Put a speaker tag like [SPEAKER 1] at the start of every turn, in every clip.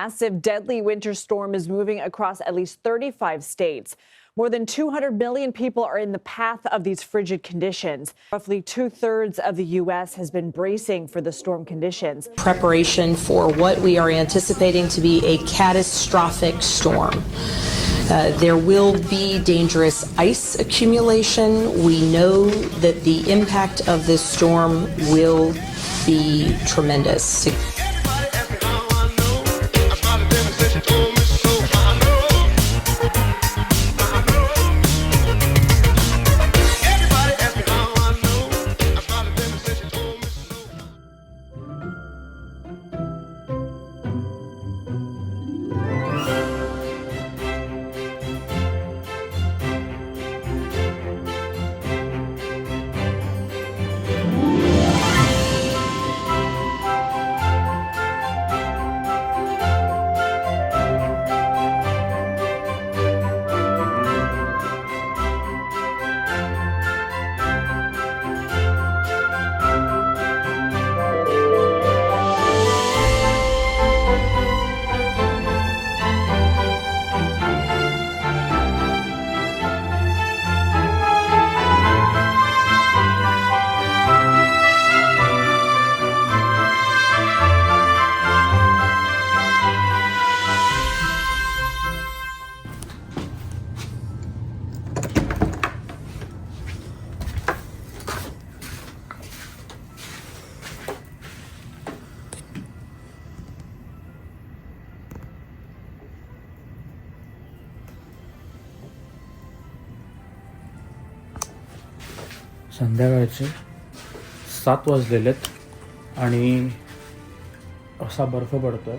[SPEAKER 1] Massive, deadly winter storm is moving across at least 35 states. More than 200 million people are in the path of these frigid conditions. Roughly 2/3 of the U.S. has been bracing for the storm conditions.
[SPEAKER 2] Preparation for what we are anticipating to be a catastrophic storm. There will be dangerous ice accumulation. We know that the impact of this storm will be tremendous.
[SPEAKER 3] संध्याकाळचे 7 वाजलेलेत आणि असा बर्फ पडतोय.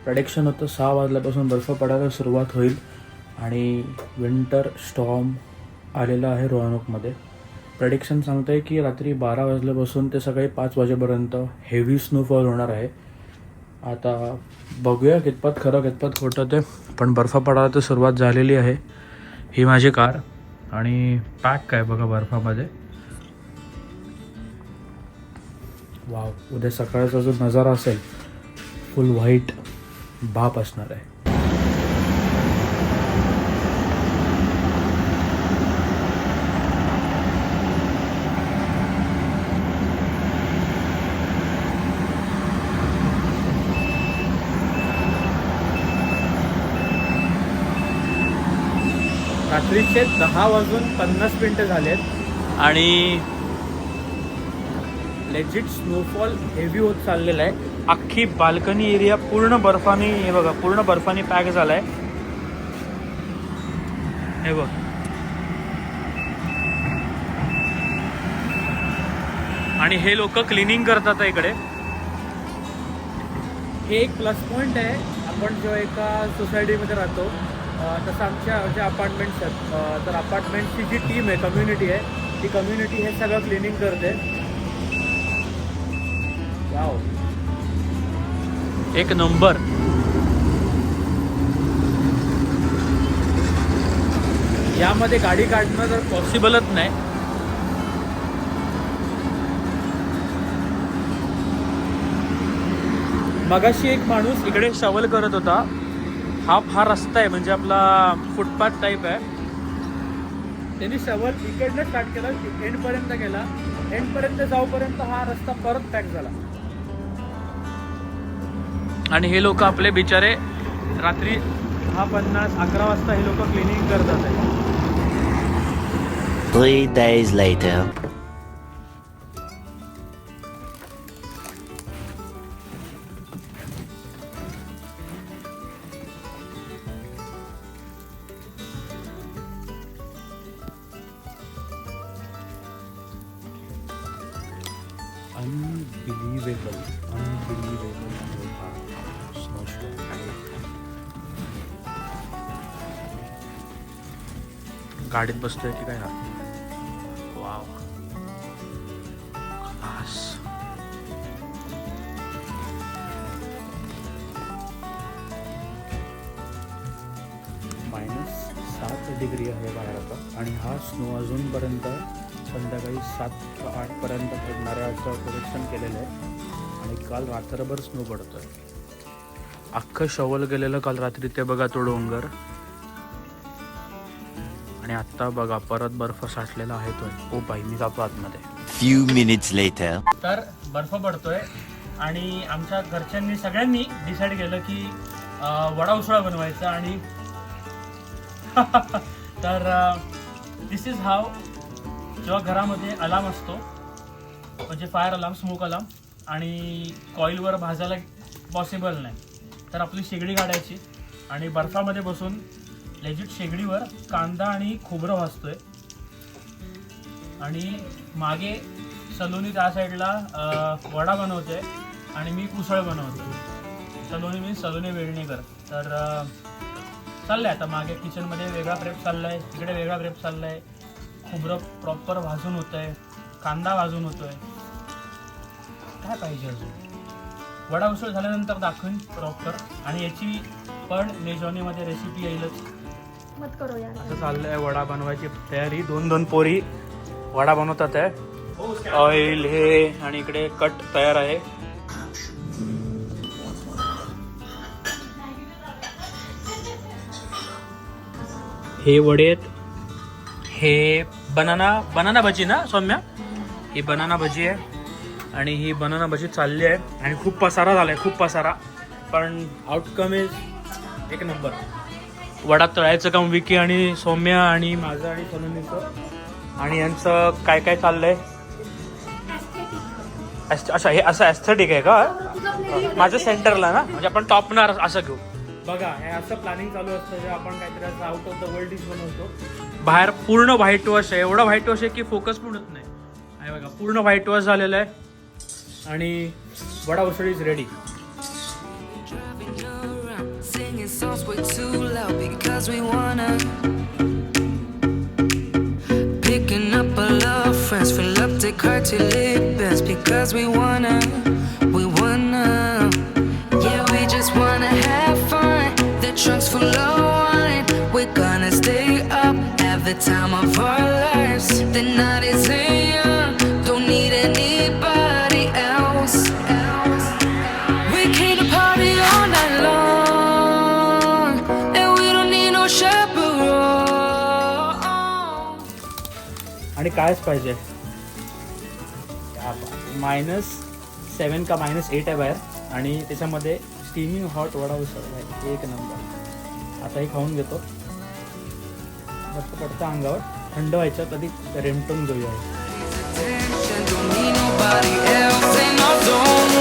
[SPEAKER 3] Prediction होतं 6 वाजल्यापासून बर्फ पडायला सुरुवात होईल आणि विंटर स्टॉर्म आलेला आहे रोहनकमध्ये. प्रेडिक्शन सांगतं आहे की रात्री 12 वाजल्यापासून ते सकाळी 5 वाजेपर्यंत हेवी स्नोफॉल होणार आहे. आता बघूया कितपत खरं कितपत खोटं ते, पण बर्फ पडायला तर सुरुवात झालेली आहे. ही माझी कार आणि पॅक काय बघा बर्फामध्ये. वाव, उद्या सकाळचा जो नजारा असेल फुल व्हाईट बाप असणार आहे. रात्रीचे 10:50 झालेत आणि लेजिट स्नोफॉल हेवी होत चाललेला आहे. अख्खी बाल्कनी एरिया पूर्ण बर्फाने, हे बघा पूर्ण बर्फाने पॅक झाला आहे. हे बघ, आणि हे लोक क्लिनिंग करतात इकडे. हे एक प्लस पॉईंट आहे. आपण जेव्हा एका सोसायटीमध्ये राहतो तसं आमच्या जे अपार्टमेंट्स आहेत, तर अपार्टमेंटची जी टीम आहे, कम्युनिटी आहे, ती कम्युनिटी हे सगळं क्लिनिंग करते. वाव, एक नंबर. यामध्ये गाडी काढणं तर पॉसिबलच नाही. मगाशी एक माणूस इकडे शवल करत होता. हा रस्ता आहे, म्हणजे आपला फुटपाथ टाईप आहे. त्यांनी शवल इकडनं स्टार्ट केला, एंडपर्यंत गेला. एंडपर्यंत जाऊपर्यंत हा रस्ता परत पॅक झाला. आणि हे लोक आपले बिचारे रात्री 10:50-11 वाजता हे लोक क्लिनिंग करतात आहे.
[SPEAKER 4] 3 days later.
[SPEAKER 3] अनबिलिव्हेबल गाडीत बसतोय की काय. Wow, class. -7 डिग्री आहे बाहेर आता, आणि हा स्नो अजूनपर्यंत संध्याकाळी 7 ते 8 पर्यंत पडणाऱ्याचं प्रोडिक्शन केलेलं आहे. आणि काल रात्रभर स्नो पडतोय. अख्खं शवल गेलेलं काल रात्री ते बघा तो डोंगर. आणि आता बघा परत बर्फ साठलेला आहे तो. ओ बाई मी जातो आतमध्ये.
[SPEAKER 4] Few minutes later.
[SPEAKER 3] तर बर्फ पडतोय आणि आमच्या घरच्यांनी सगळ्यांनी डिसाईड केलं की वडा उसळा बनवायचा. आणि तर दिस इज हाव. जेव्हा घरामध्ये अलार्म असतो म्हणजे फायर अलार्म, स्मोक अलार्म, आणि कॉईलवर भाजायला पॉसिबल नाही, तर आपली शेगडी काढायची आणि बर्फामध्ये बसून लेजिट शेगडीवर कांदा आणि खोबरं भाजतोय. आणि मागे सलोनी त्या साईडला वडा बनवते आणि मी उसळ बनवतो. सलोनी मी सलोनी वेळणीकर. तर चाललंय आता मागे किचनमध्ये वेगळा प्रेप चाललाय, इकडे वेगळा प्रेप चाललाय. खोबरं प्रॉपर भाजून होतंय, कांदा भाजून होतोय. काय पाहिजे अजून? वडा उसळ झाल्यानंतर दाखवीन प्रॉपर. आणि याची पण मेजॉनीमध्ये रेसिपी येईलच.
[SPEAKER 5] मत करो यार.
[SPEAKER 3] असं चाललंय वडा बनवायची तयारी. 2 पोरी वडा बनवतात आहे. ऑइल हे आणि इकडे कट तयार आहे. हे वडे आहेत. हे बनाना भजी ना सौम्या? ही बनाना भजी आहे. आणि ही बनाना भजी चालली आहे. आणि खूप पसारा झालाय, खूप पसारा. पण आउटकम इज एक नंबर. वडा तळायचं काम विकी आणि सौम्या आणि माझं आणि सलोनीचं. आणि यांचं काय काय चाललंय. अच्छा हे असं ॲस्थेटिक आहे का? माझं सेंटरला ना, म्हणजे आपण टॉपणार असं घेऊ. बघा हे असं प्लॅनिंग चालू असतं जेव्हा आपण काहीतरी असं out of the world dish बनवतो. बाहेर पूर्ण व्हाईट वॉश आहे. एवढं व्हाईट वॉश आहे की फोकस पण होत नाही. आणि बघा पूर्ण व्हाईट वॉश झालेलं आहे. आणि vada usal is ready.
[SPEAKER 6] Singing songs way too loud because we wanna. Picking up our love friends, fill up the car till it bends because we wanna. Yeah, we just wanna have fun. The trunk's full of wine. We're gonna stay up, have the time of our lives. The night is young, don't need anybody else. We came to party all night long.
[SPEAKER 3] आणि कायच पाहिजे. -7 का -8 आहे बाहेर. आणि त्याच्यामध्ये steaming hot vada उसळ आहे. एक नंबर. आता हे खाऊन घेतो. मस्त पडतं अंगावर. थंड व्हायचं कधी रेमटून घेऊया.
[SPEAKER 6] Don't need nobody else in our zone.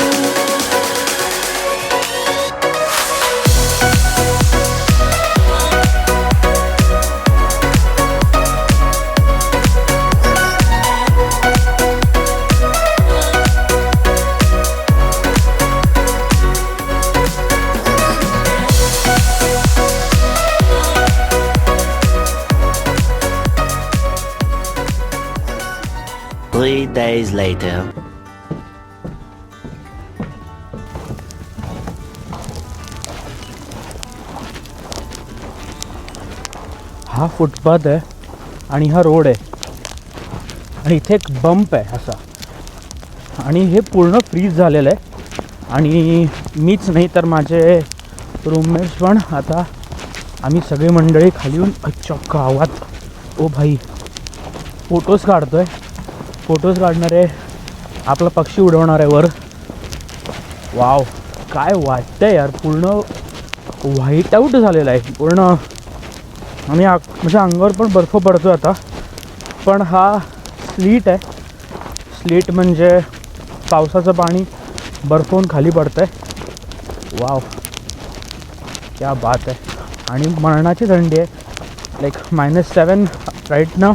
[SPEAKER 4] Three days later.
[SPEAKER 3] हा फुटपाथ आहे आणि हा रोड आहे. आणि इथे एक बंप आहे असा. आणि हे पूर्ण फ्रीज झालेलं आहे. आणि मीच नाही तर माझे रूममेट्स पण. आता आम्ही सगळी मंडळी खाली येऊन अच्छा गावात ओ भाई फोटोज काढतो आहे. फोटोज काढणारे आपला पक्षी उडवणार आहे वर. वाव काय वाटतंय यार. पूर्ण व्हाईट आऊट झालेलं आहे पूर्ण. आणि माझ्या अंगावर पण बर्फ पडतो आता. पण हा स्लीट आहे. स्लीट म्हणजे पावसाचं पाणी बर्फवून खाली पडतं आहे. वाव क्या बात आहे. आणि मरणाची थंडी आहे. लाईक -7 राईट नाव.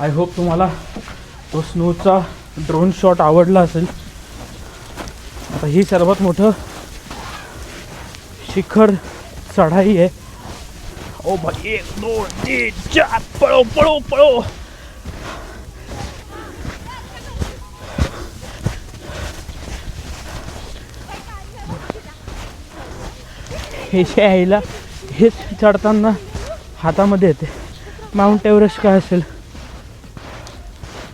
[SPEAKER 3] आय होप तुम्हाला तो स्नोचा ड्रोन शॉट आवडला असेल. आता ही सर्वात मोठं शिखर चढाई आहे. ओ भाई 1 2 3 4 पळो पळो पळो. हे जे यायला हेच चढताना हातामध्ये येते. माउंट एव्हरेस्ट काय असेल.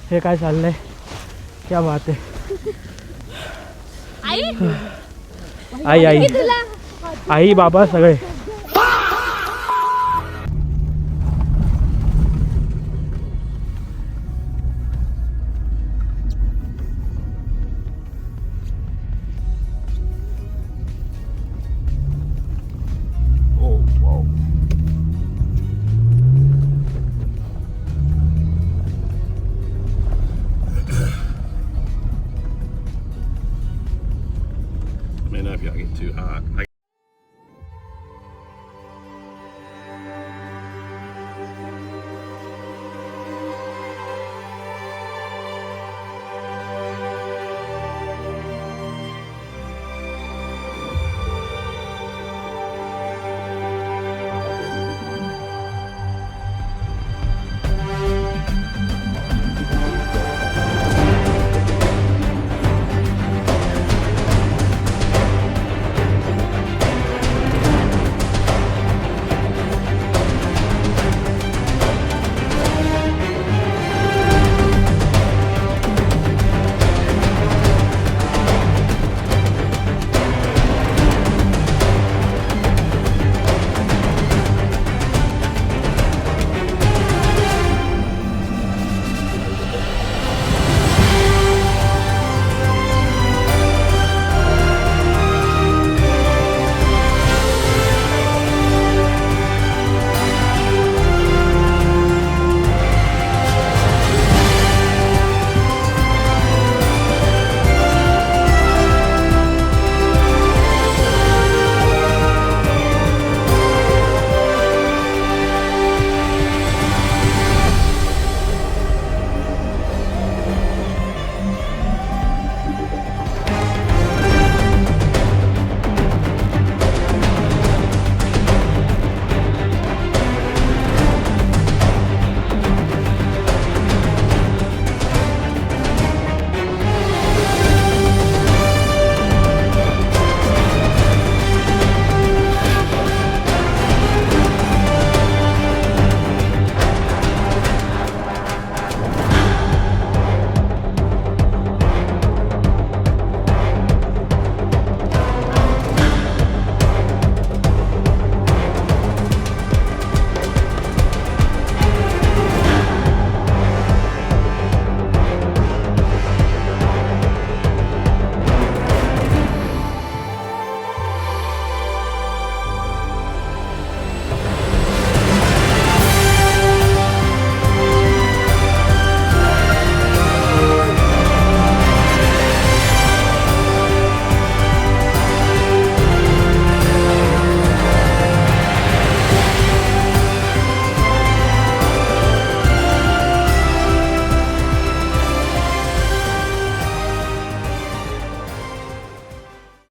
[SPEAKER 3] हे काय चाललंय, क्या बात आहे. आई आई आई बाबा सगळे.
[SPEAKER 5] I mean, if I get too hot, I